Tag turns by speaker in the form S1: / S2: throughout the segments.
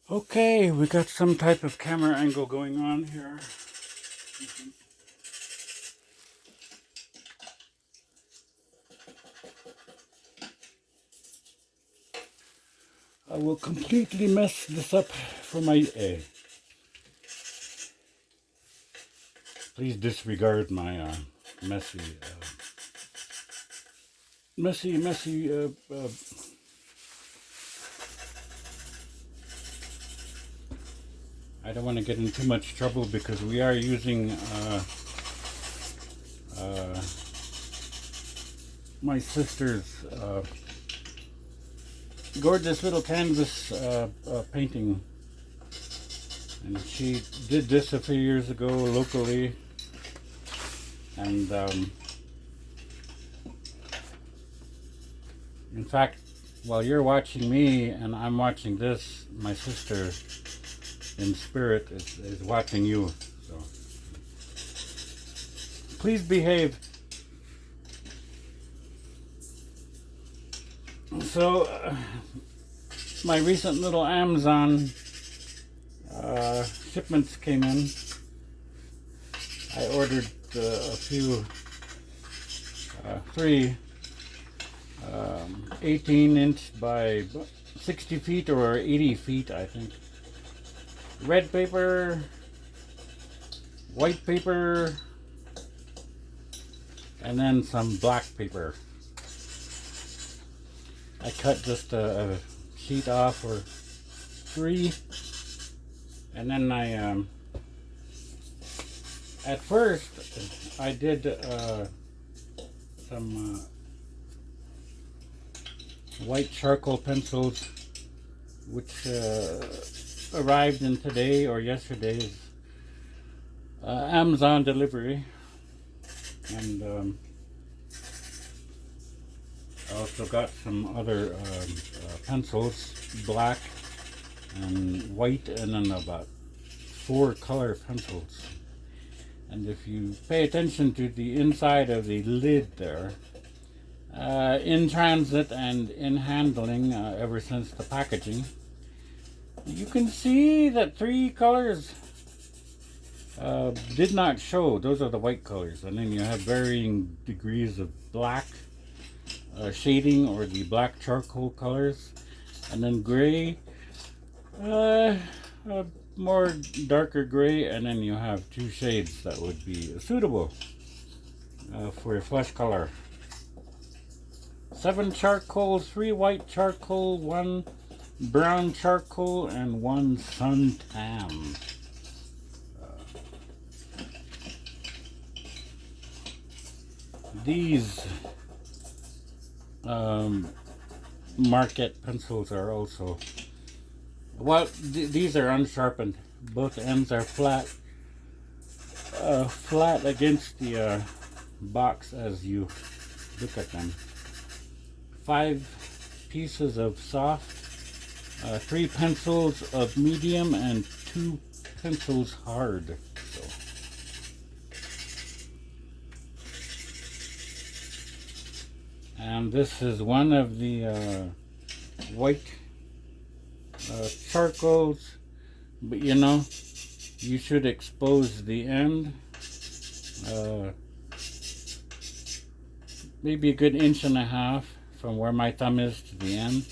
S1: Okay, we got some type of camera angle going on here. I will completely mess this up for my please disregard my messy, messy. I don't want to get in too much trouble because we are using uh, my sister's gorgeous little canvas painting, and she did this a few years ago locally, and in fact, while you're watching me and I'm watching this, my sister in spirit is watching you, so please behave. So my recent little Amzon shipments came in. I ordered a few, three 18-inch by 60 feet or 80 feet, I think. Red paper, white paper, and then some black paper. I cut just a sheet off or three, and then I at first I did some white charcoal pencils, which arrived in today or yesterday's Amazon delivery, and I also got some other pencils, black and white, and then about 4 color pencils. And if you pay attention to the inside of the lid there, in transit and in handling ever since the packaging, you can see that 3 colors did not show. Those are the white colors, and then you have varying degrees of black shading, or the black charcoal colors, and then gray, more darker gray, and then you have 2 shades that would be suitable for your flesh color. 7 charcoal, 3 white charcoal, 1 brown charcoal, and 1 suntan. These market pencils are also, well, these are unsharpened. Both ends are flat, flat against the box as you look at them. 5 pieces of soft, 3 pencils of medium, and 2 pencils hard. So, and this is one of the white charcoals, but you know, you should expose the end, maybe a good 1.5 inches from where my thumb is to the end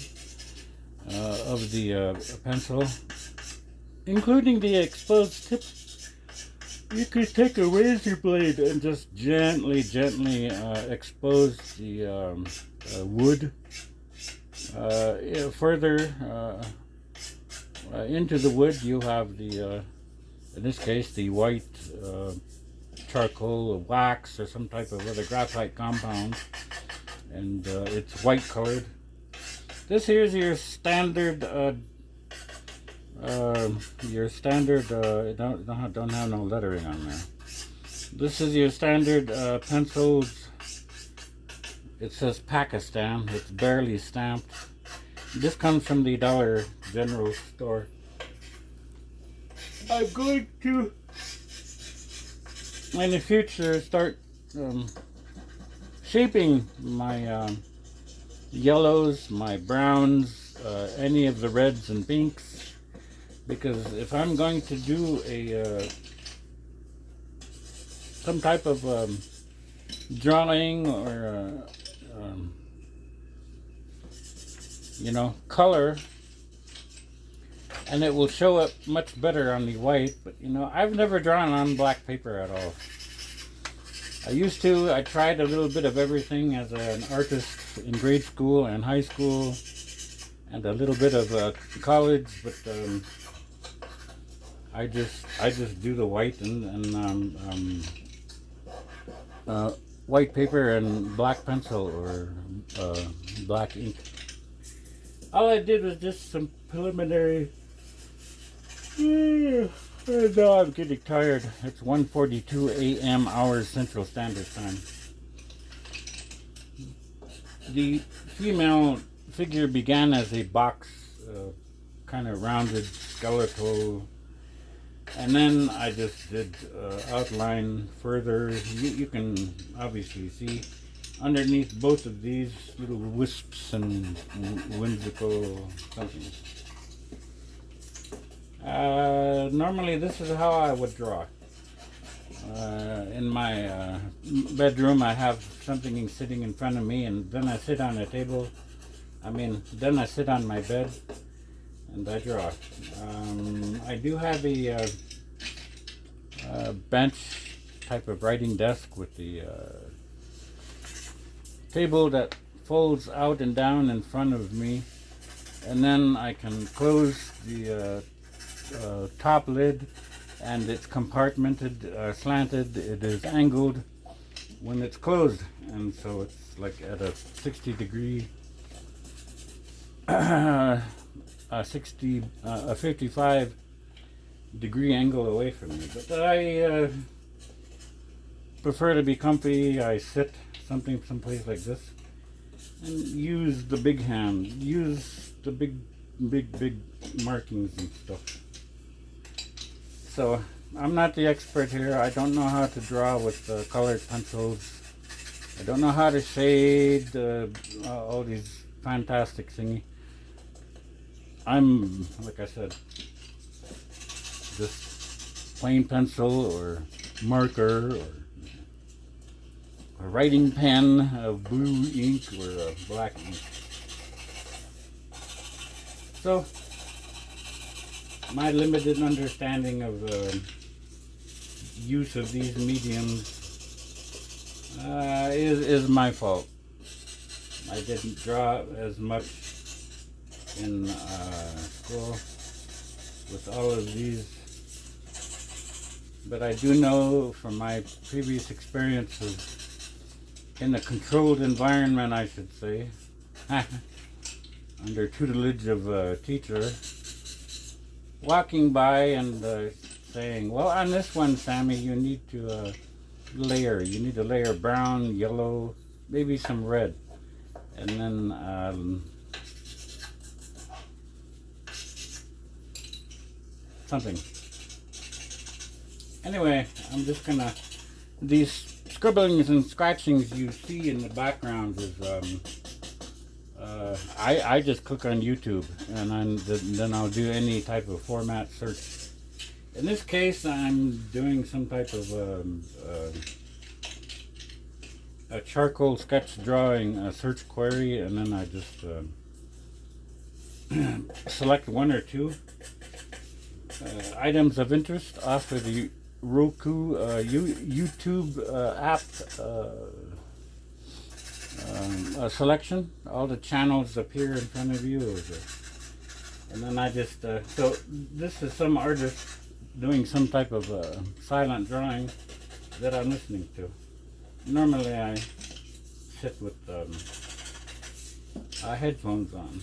S1: of the pencil, including the exposed tip. You could take a razor blade and just gently expose the wood further into the wood. You have the, in this case, the white charcoal, wax, or some type of other graphite compound, and it's white colored. This here is your standard don't have no lettering on there. This is your standard pencils. It says Pakistan. It's barely stamped. This comes from the Dollar General store. I'm going to, in the future, start shaping my yellows, my browns, any of the reds and pinks, because if I'm going to do a some type of drawing or color, and it will show up much better on the white. But I've never drawn on black paper at all. I used to. I tried a little bit of everything as an artist in grade school and high school, and a little bit of college. But I just do the white and white paper and black pencil or black ink. All I did was just some preliminary. Now I'm getting tired. It's 1:42 a.m. hours Central Standard Time. The female figure began as a box, kind of rounded, skeletal, and then I just did outline further. You can obviously see underneath both of these little wisps and whimsical something. Normally this is how I would draw. In my bedroom I have something sitting in front of me, and then I sit on a table. Then I sit on my bed and I draw. I do have a bench type of writing desk with the table that folds out and down in front of me, and then I can close the top lid, and it's compartmented, slanted. It is angled when it's closed, and so it's like at a 60 degree, a 55 degree angle away from me. But I prefer to be comfy. I sit someplace like this and use the big hand, use the big markings and stuff. So I'm not the expert here. I don't know how to draw with colored pencils. I don't know how to shade all these fantastic thingy. I'm, like I said, just plain pencil or marker or a writing pen of blue ink or black ink. So my limited understanding of use of these mediums is my fault. I didn't draw as much in school with all of these, but I do know from my previous experiences in a controlled environment, I should say, under tutelage of a teacher, walking by and saying, well, on this one, Sammy, you need to layer. You need to layer brown, yellow, maybe some red. And then something. Anyway, I'm just gonna, these scribblings and scratchings you see in the background is, I just click on YouTube and then I'll do any type of format search. In this case, I'm doing some type of a charcoal sketch drawing, a search query, and then I just select one or two items of interest off of the Roku YouTube app selection. All the channels appear in front of you, and then I just so this is some artist doing some type of silent drawing that I'm listening to. Normally I sit with headphones on.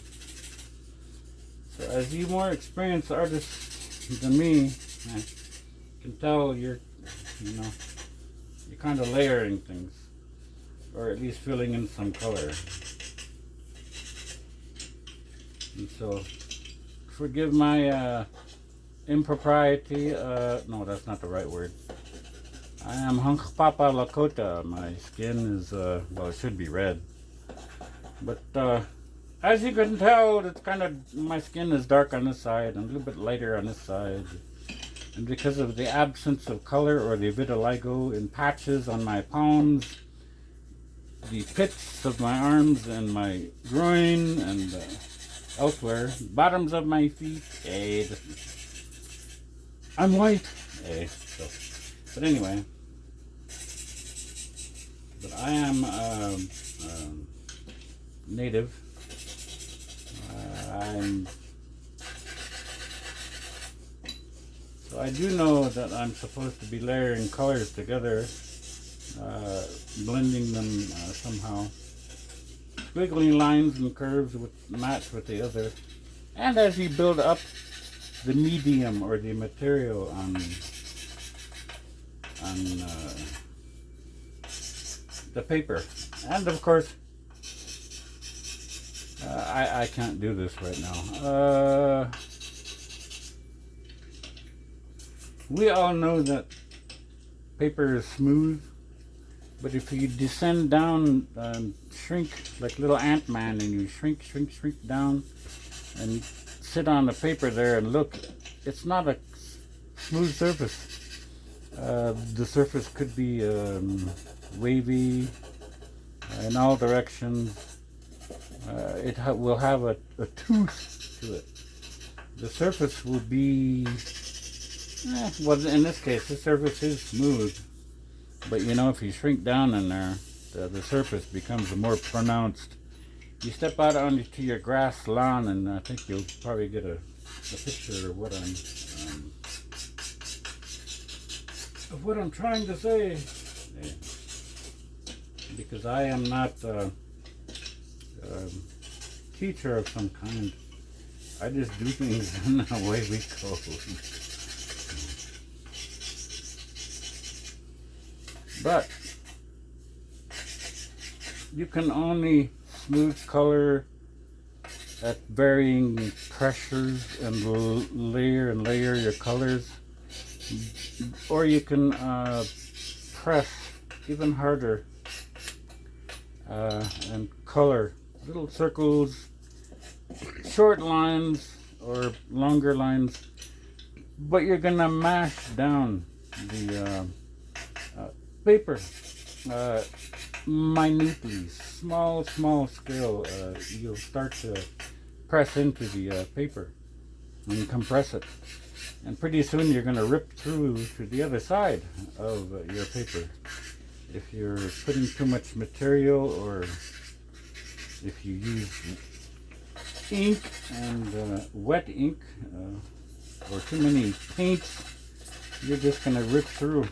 S1: So as you more experienced artists than me, I can tell you're kind of layering things, or at least filling in some color. And so forgive my impropriety. No, that's not the right word. I am Hunkpapa Lakota. My skin is, well, it should be red. But as you can tell, it's kind of, my skin is dark on this side and a little bit lighter on this side. And because of the absence of color or the vitiligo in patches on my palms, the pits of my arms and my groin and elsewhere, bottoms of my feet, I'm white. So. But anyway, but I am native. So I do know that I'm supposed to be layering colors together, blending them somehow. Squiggly lines and curves match with the other. And as you build up the medium or the material on the paper. And of course, I can't do this right now. We all know that paper is smooth, but if you descend down, shrink like little Ant-Man, and you shrink down and sit on the paper there and look, it's not a smooth surface. The surface could be wavy in all directions. It will have a tooth to it. The surface will be, well, in this case, the surface is smooth. But you know, if you shrink down in there, the surface becomes more pronounced. You step out onto your grass lawn, and I think you'll probably get a picture of what I'm trying to say. Because I am not a teacher of some kind. I just do things and away we go. But you can only smooth color at varying pressures and layer your colors, or you can press even harder and color little circles, short lines or longer lines, but you're gonna mash down the paper minutely, small scale. You'll start to press into the paper and compress it, and pretty soon you're going to rip through to the other side of your paper. If you're putting too much material, or if you use ink and wet ink, or too many paints, you're just going to rip through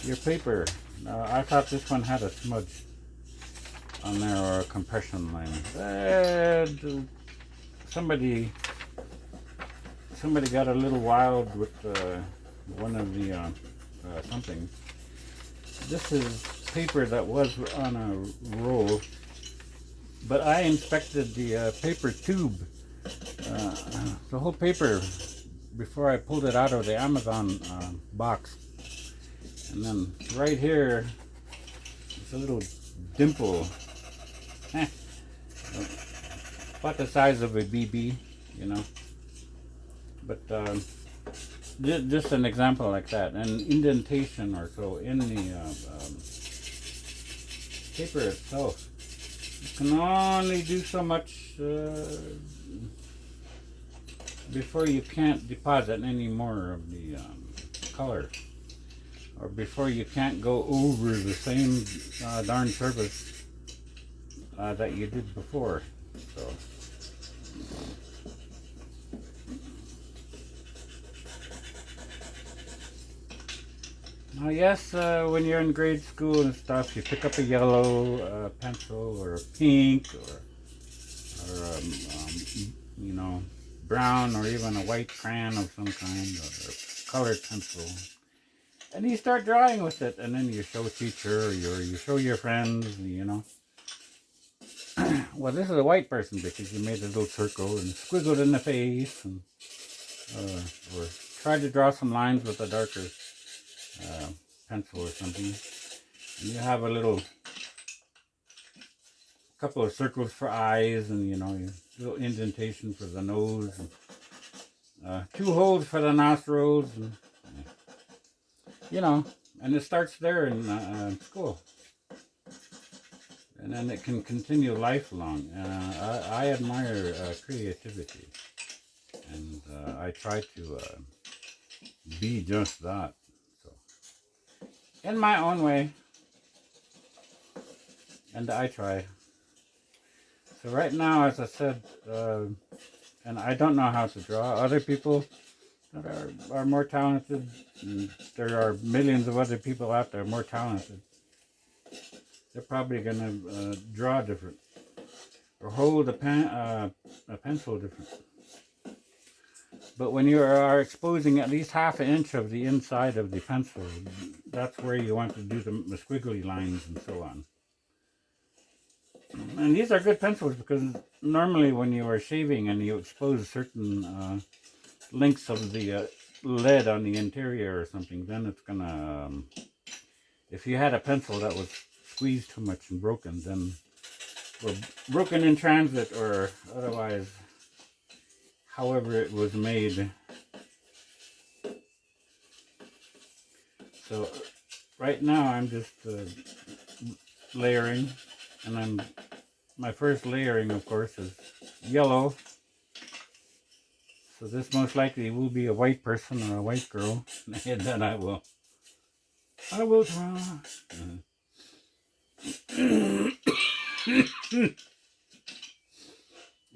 S1: your paper. I thought this one had a smudge on there, or a compression line. Somebody got a little wild with one of the something. This is paper that was on a roll, but I inspected the paper tube, the whole paper, before I pulled it out of the Amazon box. And then right here, it's a little dimple, about the size of a BB, you know. But just an example like that, an indentation or so in the paper itself. You can only do so much before you can't deposit any more of the color, or before you can't go over the same darn surface that you did before. So. Now, yes, when you're in grade school and stuff, you pick up a yellow pencil, or a pink, or you know, brown, or even a white crayon of some kind, or a colored pencil. And you start drawing with it, and then you show teacher, or you show your friends, you know. Well, this is a white person because you made a little circle and squiggled in the face, and or tried to draw some lines with a darker pencil or something. And you have a little couple of circles for eyes, and your little indentation for the nose, and 2 holes for the nostrils, and and it starts there in school, and then it can continue lifelong. I admire creativity, and I try to be just that. So, in my own way, and I try. So right now, as I said, and I don't know how to draw. Other people that are more talented, and there are millions of other people out there more talented. They're probably going to draw different, or hold a pencil different. But when you are exposing at least half an inch of the inside of the pencil, that's where you want to do the squiggly lines and so on. And these are good pencils because normally when you are shaving and you expose certain links of the lead on the interior or something, then it's gonna, if you had a pencil that was squeezed too much and broken, then, or broken in transit or otherwise, however it was made. So right now I'm just layering, and my first layering, of course, is yellow. So this most likely will be a white person or a white girl, and then I will draw.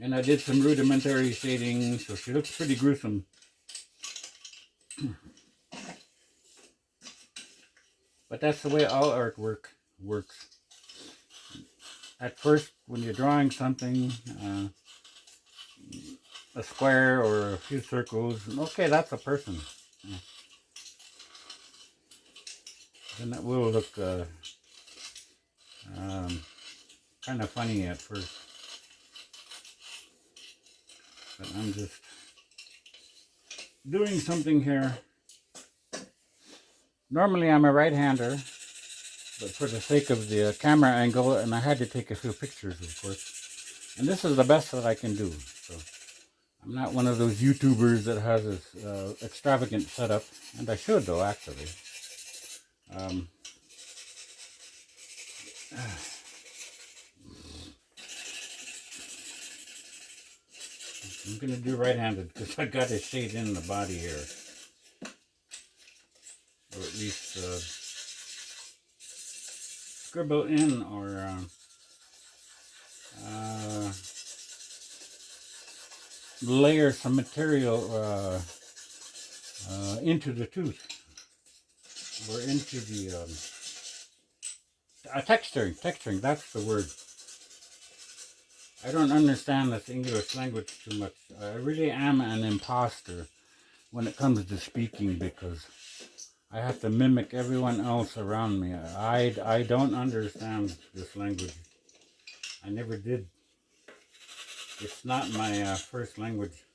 S1: And I did some rudimentary shading, so she looks pretty gruesome. But that's the way all artwork works. At first, when you're drawing something, a square or a few circles, okay, that's a person. Then it will look kind of funny at first. But I'm just doing something here. Normally I'm a right-hander, but for the sake of the camera angle, and I had to take a few pictures, of course. And this is the best that I can do. So I'm not one of those YouTubers that has this extravagant setup, and I should though, actually. I'm going to do right-handed because I got to shade in the body here. Or at least scribble in or layer some material into the tooth. Or into the texturing, that's the word. I don't understand this English language too much. I really am an imposter when it comes to speaking because I have to mimic everyone else around me. I don't understand this language. I never did. It's not my first language.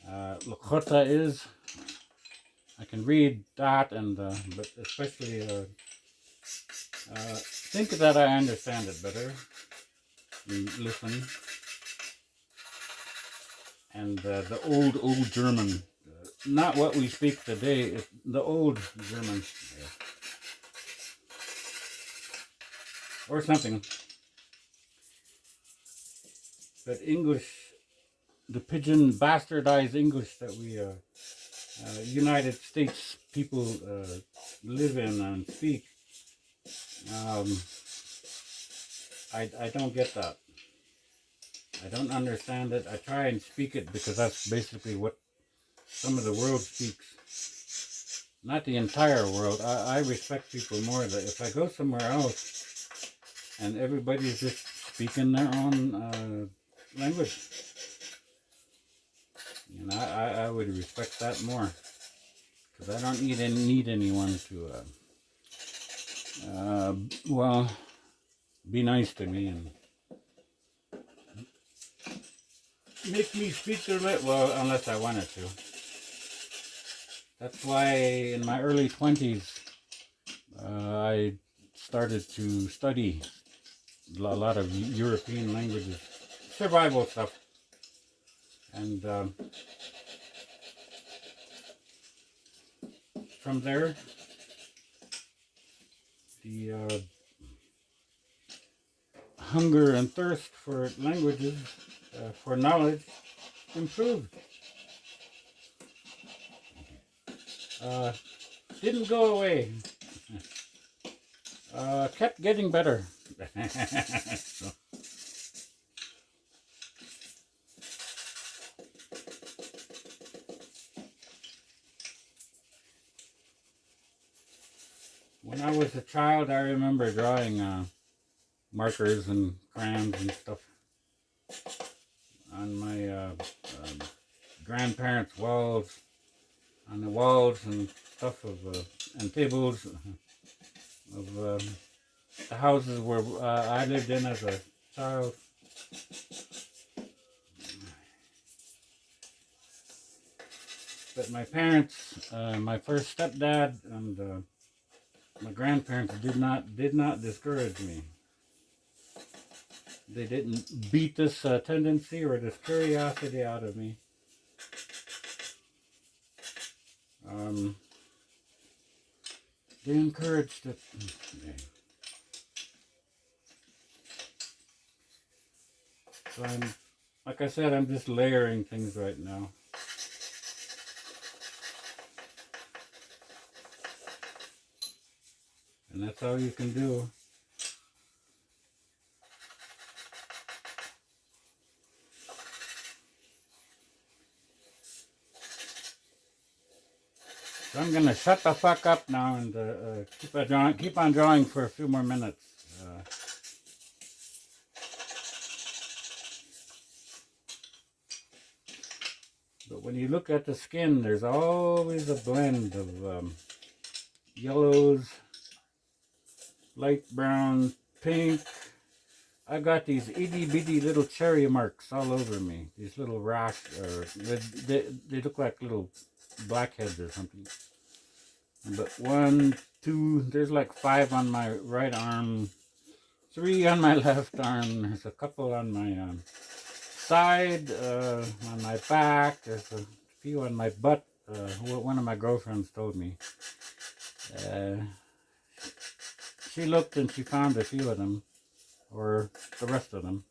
S1: Lakota is. I can read that, and but especially think that I understand it better. Listen. And the old German, not what we speak today, it's the old German, or something. But English, the pigeon bastardized English that we United States people live in and speak, I don't get that. I don't understand it. I try and speak it because that's basically what some of the world speaks. Not the entire world. I respect people more. That if I go somewhere else and everybody's just speaking their own language, I would respect that more. Because I don't need anyone to, well, be nice to me and make me speak their language, well, unless I wanted to. That's why in my early 20s, I started to study a lot of European languages, survival stuff. And from there, the hunger and thirst for languages, for knowledge, improved. Didn't go away. Kept getting better. So, when I was a child, I remember drawing markers and crayons and stuff on my grandparents' walls, on the walls and stuff of and tables of the houses where I lived in as a child. But my parents, my first stepdad and my grandparents did not discourage me. They didn't beat this tendency or this curiosity out of me. They encouraged it. So like I said, I'm just layering things right now. And that's all you can do. So I'm gonna shut the fuck up now and keep on drawing for a few more minutes. But when you look at the skin, there's always a blend of yellows, light brown, pink. I got these itty bitty little cherry marks all over me. These little rash, they look like little blackheads or something. But 1, 2, there's like 5 on my right arm, 3 on my left arm. There's a couple on my side, on my back. There's a few on my butt. One of my girlfriends told me. She looked and she found a few of them, or the rest of them.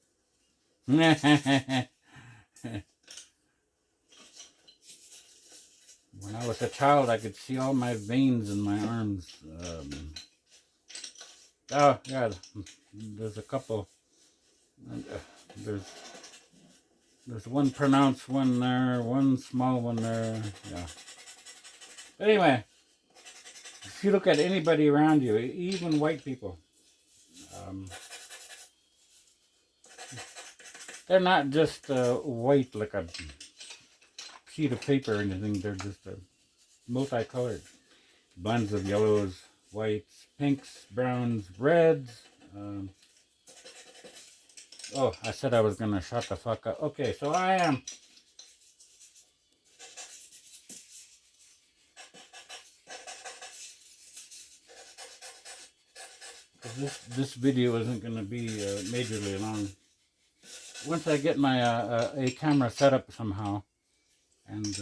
S1: When I was a child, I could see all my veins in my arms. Oh, yeah, there's a couple. There's one pronounced one there, one small one there. Yeah. But anyway, if you look at anybody around you, even white people, they're not just white like a sheet of paper or anything. They're just multicolored. Blends of yellows, whites, pinks, browns, reds. Oh, I said I was going to shut the fuck up. Okay, so I am. This video isn't going to be majorly long. Once I get my a camera set up somehow, and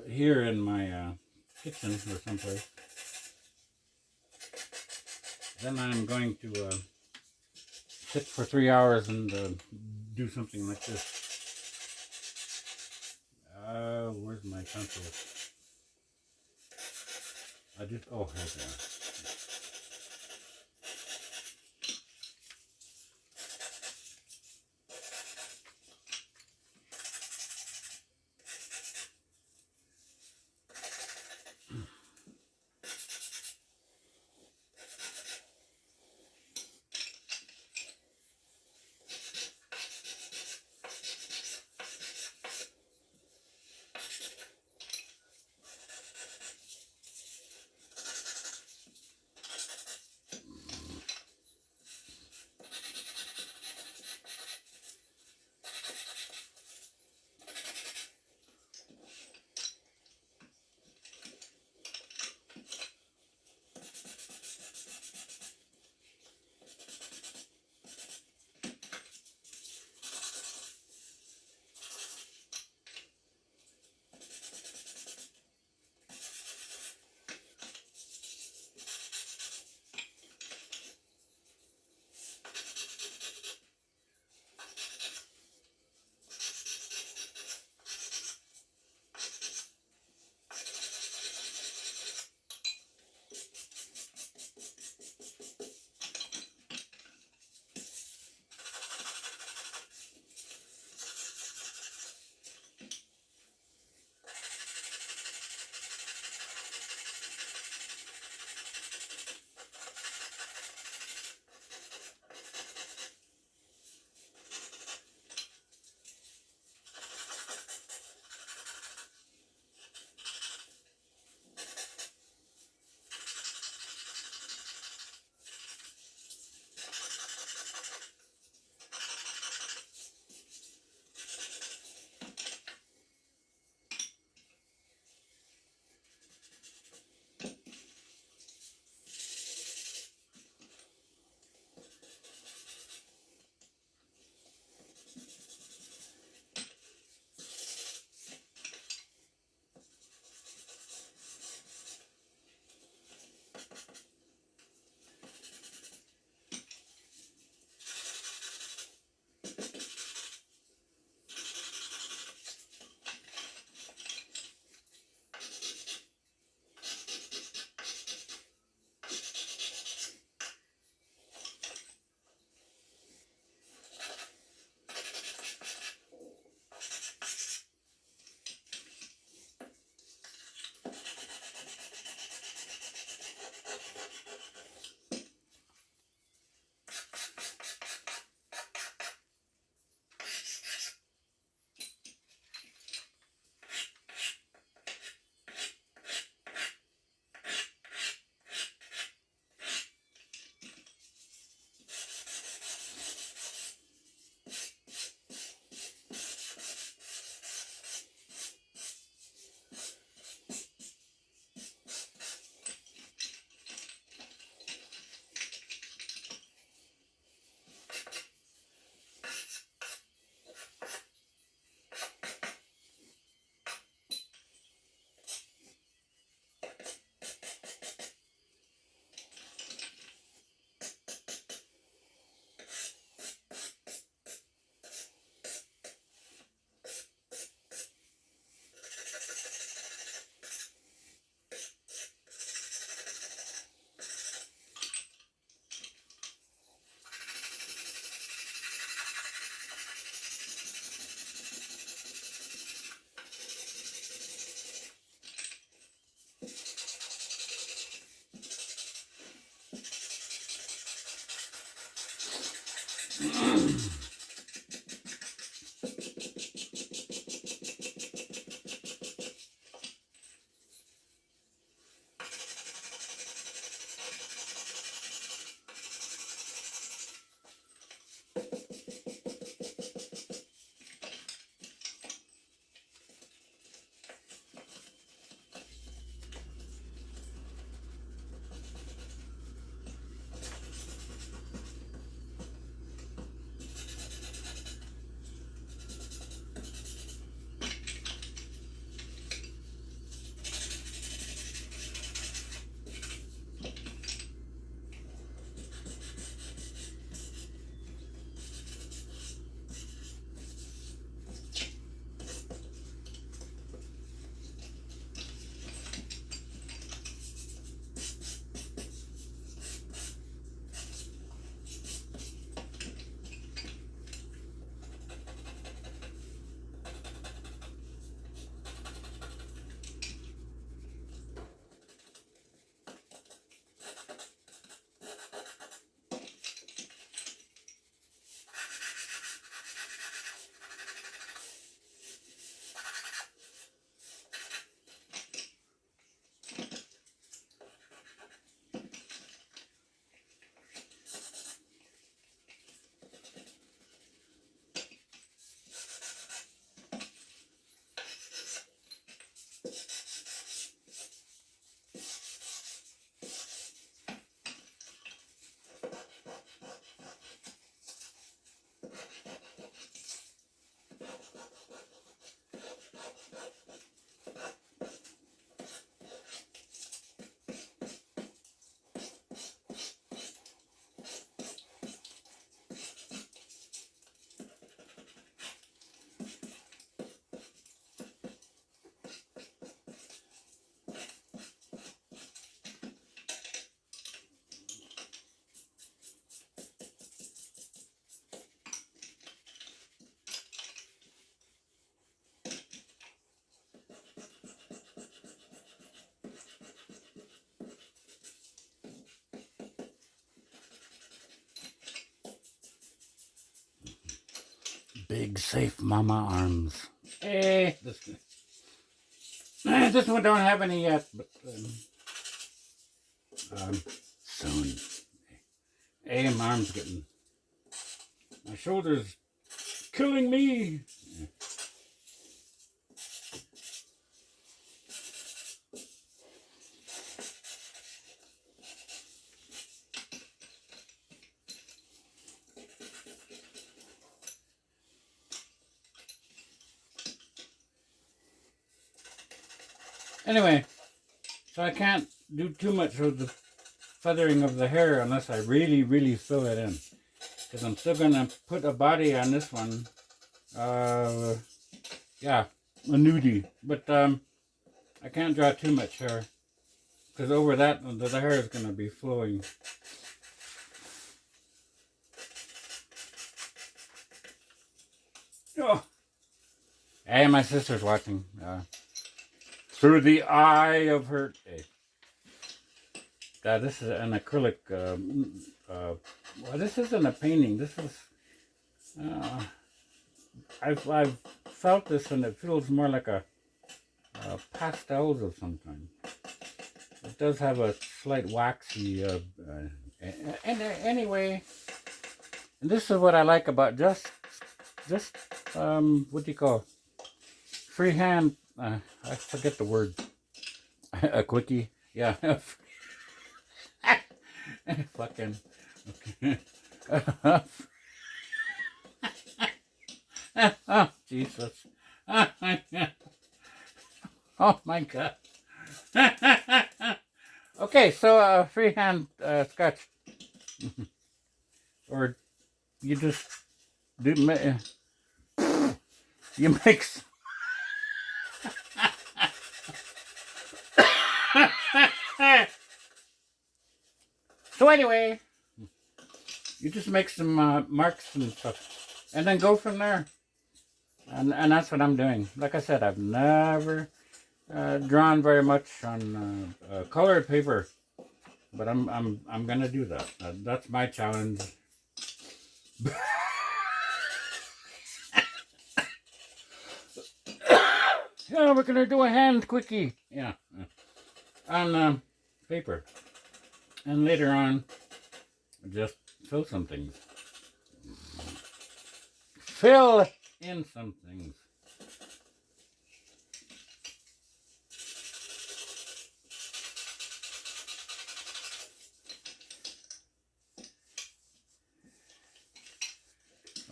S1: here in my kitchen or someplace, then I'm going to sit for 3 hours and do something like this. Where's my pencil? Oh, right there. Big safe mama arms. This one don't have any yet, but soon. My arm's getting, my shoulder's killing me. Anyway, so I can't do too much of the feathering of the hair unless I really, really fill it in. Because I'm still going to put a body on this one. Yeah, a nudie. But I can't draw too much hair. Because over that, the hair is going to be flowing. Oh. Hey, my sister's watching. Through the eye of her. Hey. This is an acrylic. Well, this isn't a painting. This is. I've felt this, and it feels more like a pastels of some kind. It does have a slight waxy. Anyway, and this is what I like about just what do you call freehand. I forget the word. A quickie. Yeah. Fucking. Okay. Oh, Jesus. Oh, my God. Okay, so freehand sketch. Or you just do, you mix. So anyway, you just make some marks and stuff, and then go from there. And that's what I'm doing. Like I said, I've never drawn very much on colored paper, but I'm gonna do that. That's my challenge. Yeah, we're gonna do a hand quickie. Yeah, on paper, and later on, just fill some things. Fill in some things.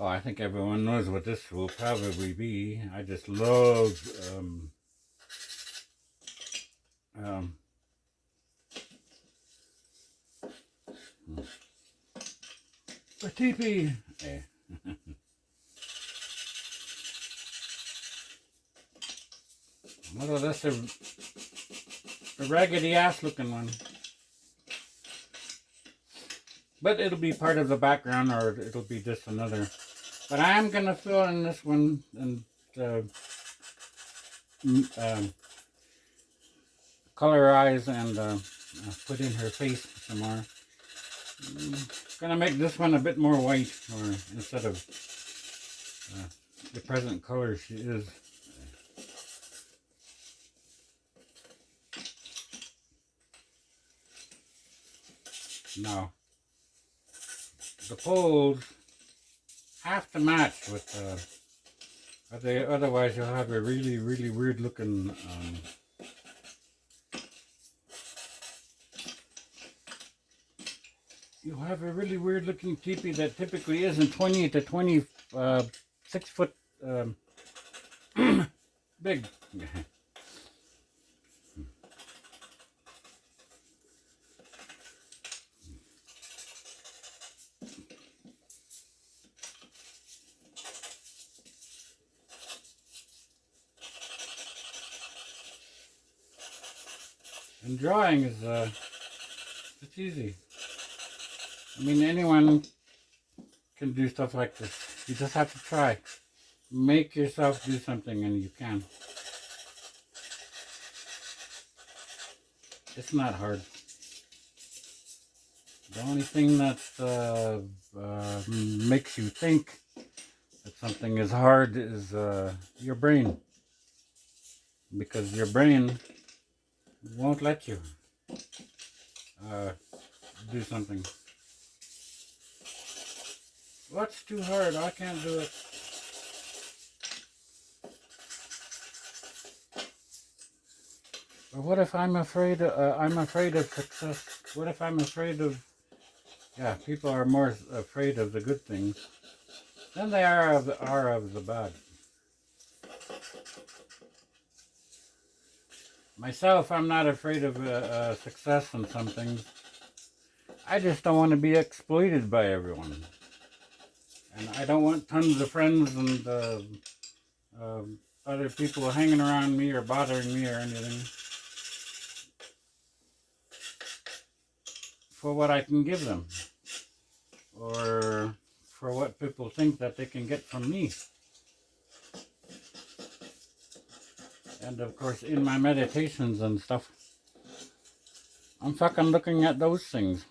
S1: Oh, I think everyone knows what this will probably be. I just love a teepee. Eh. Well, that's a raggedy ass looking one. But it'll be part of the background, or it'll be just another. But I am gonna fill in this one and colorize and put in her face some more. Gonna make this one a bit more white, or instead of the present color she is. Now, the poles have to match with otherwise you'll have a really weird looking you'll have a really weird looking teepee that typically isn't 20 to 26 foot big. And drawing is it's easy. I mean, anyone can do stuff like this. You just have to try. Make yourself do something, and you can. It's not hard. The only thing that makes you think that something is hard is your brain. Because your brain won't let you do something. What's too hard? I can't do it. Or what if I'm afraid? I'm afraid of success. What if I'm afraid of? Yeah, people are more afraid of the good things than they are of the bad. Myself, I'm not afraid of success in some things. I just don't want to be exploited by everyone. And I don't want tons of friends and other people hanging around me or bothering me or anything for what I can give them. Or for what people think that they can get from me. And of course, in my meditations and stuff, I'm fucking looking at those things.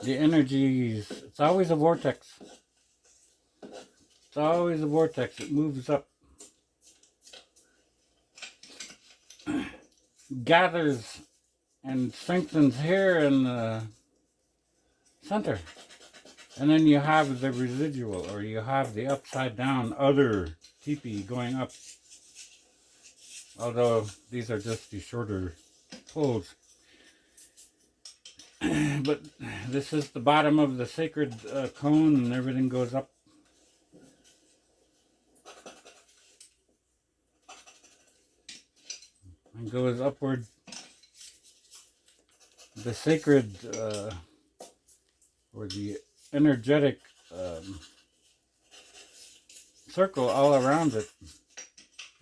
S1: The energies, it's always a vortex. It's always a vortex. It moves up. Gathers and strengthens here in the center. And then you have the residual, or you have the upside down other teepee going up. Although these are just the shorter poles. But this is the bottom of the sacred cone, and everything goes up. And goes upward. The sacred, or the energetic circle all around it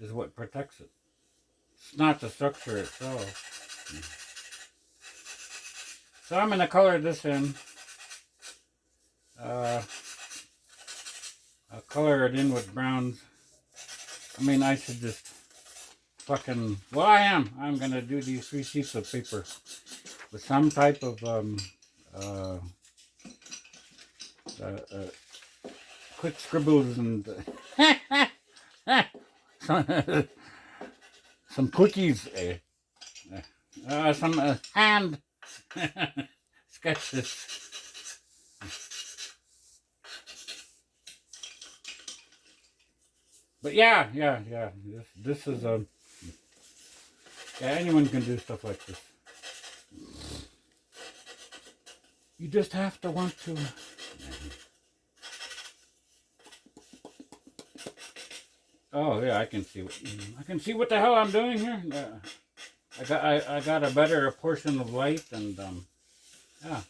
S1: is what protects it. It's not the structure itself. So I'm going to color this in. I'll color it in with browns. I mean, I should just fucking... Well, I'm going to do these 3 sheets of paper with some type of quick scribbles and some quickies, some hand sketches. But yeah. This is yeah, anyone can do stuff like this. You just have to want to. Oh yeah, I can see what the hell I'm doing here. I got a better portion of light, and yeah.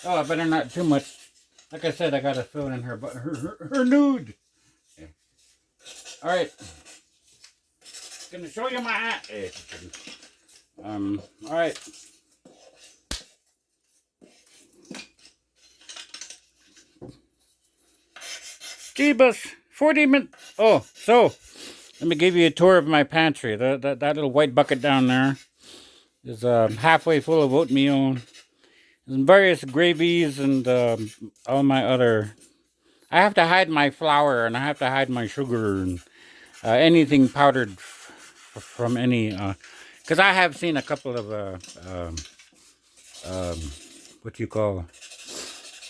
S1: Oh, I better not too much. Like I said, I gotta fill in her nude. Yeah. All right. Gonna show you my eye. All right. Jeebus, 40 minutes. Oh, so let me give you a tour of my pantry. That little white bucket down there is halfway full of oatmeal and various gravies and all my other. I have to hide my flour and I have to hide my sugar and anything powdered from any. Because I have seen a couple of what you call.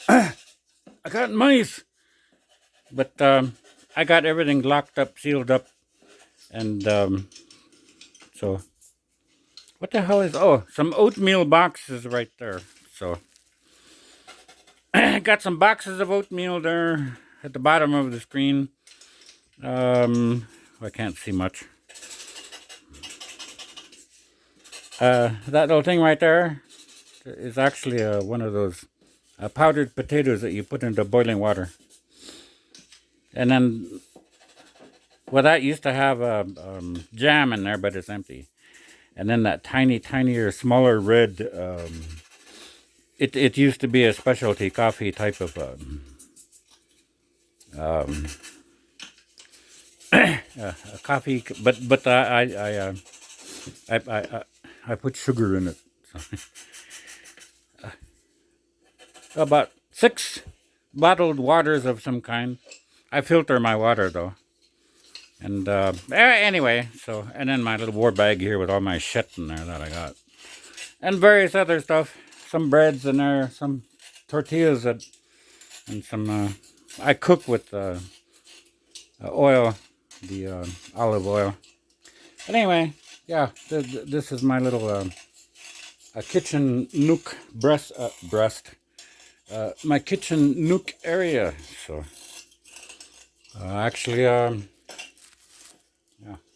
S1: I got mice, but I got everything locked up, sealed up, and so. What the hell is? Oh, some oatmeal boxes right there. So. I got some boxes of oatmeal there at the bottom of the screen. I can't see much. That little thing right there is actually one of those powdered potatoes that you put into boiling water. And then, well, that used to have jam in there, but it's empty. And then that tinier, smaller red. It used to be a specialty coffee type of a coffee, but I put sugar in it. So. About 6 bottled waters of some kind. I filter my water though. And anyway, so and then my little war bag here with all my shit in there that I got, and various other stuff. Some breads in there, some tortillas, and some. I cook with oil, the olive oil. But anyway, yeah, this is my little a kitchen nook my kitchen nook area. So actually, yeah,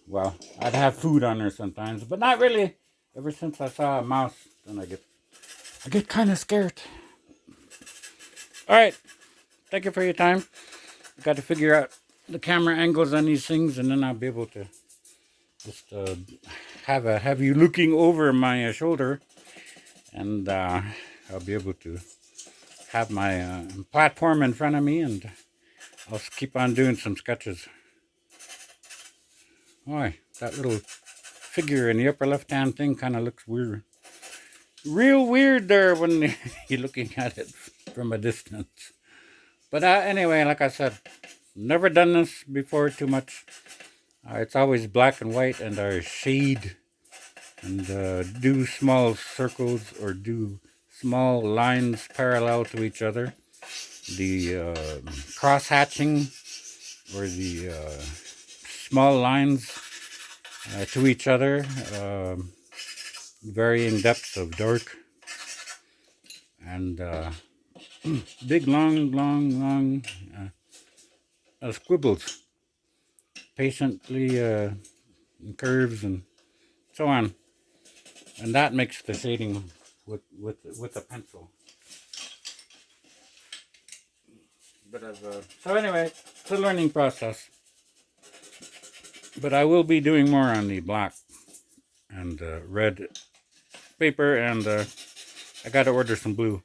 S1: well, I'd have food on there sometimes, but not really. Ever since I saw a mouse, then I get kind of scared. All right, thank you for your time. I got to figure out the camera angles on these things, and then I'll be able to just have you looking over my shoulder, and I'll be able to have my platform in front of me, and I'll keep on doing some sketches. Boy, that little figure in the upper left-hand thing kind of looks weird. Real weird there when you're looking at it from a distance. But anyway, like I said, never done this before too much. It's always black and white, and I shade and do small circles or do small lines parallel to each other. The cross-hatching or the small lines to each other, varying depths of dark, and big, long squibbles, patiently curves and so on, and that makes the shading with a pencil. But so anyway, it's a learning process. But I will be doing more on the black and red paper, and I got to order some blue.